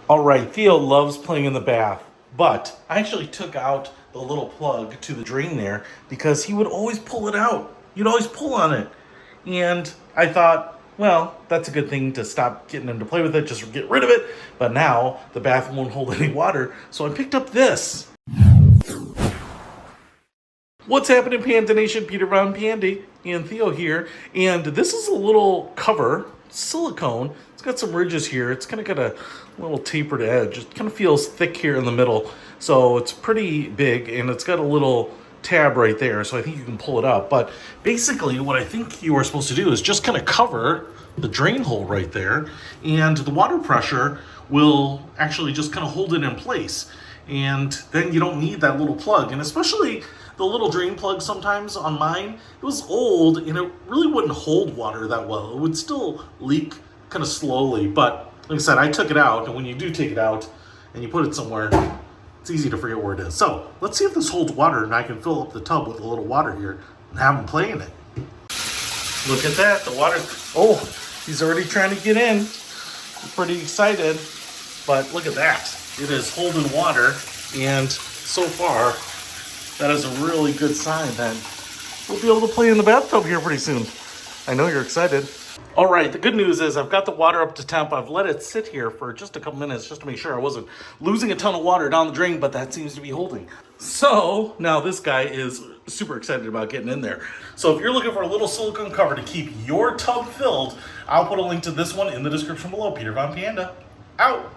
All right, Theo loves playing in the bath, but I actually took out the little plug to the drain there because he would always pull it out. You'd always pull on it. And I thought, well, that's a good thing to stop getting him to play with it, just get rid of it. But now the bath won't hold any water, so I picked up this. What's happening, Panda Nation? Peter Pandy and Theo here. And this is a little cover, silicone. It's got some ridges here. It's kind of got a little tapered edge. It kind of feels thick here in the middle. So it's pretty big, and it's got a little tab right there. So I think you can pull it up. But basically what I think you are supposed to do is just kind of cover the drain hole right there. And the water pressure will actually just kind of hold it in place. And then you don't need that little plug. And especially the little drain plug sometimes on mine, it was old and it really wouldn't hold water that well. It would still leak kind of slowly. But like I said, I took it out, and when you do take it out and you put it somewhere, it's easy to forget where it is. So let's see if this holds water and I can fill up the tub with a little water here and have him play in it. Look at that, the water, oh, he's already trying to get in. I'm pretty excited, but look at that. It is holding water, and so far, that is a really good sign that we'll be able to play in the bathtub here pretty soon. I know you're excited. All right, the good news is I've got the water up to temp. I've let it sit here for just a couple minutes just to make sure I wasn't losing a ton of water down the drain, but that seems to be holding. So now this guy is super excited about getting in there. So if you're looking for a little silicone cover to keep your tub filled, I'll put a link to this one in the description below. Peter Von Panda, out.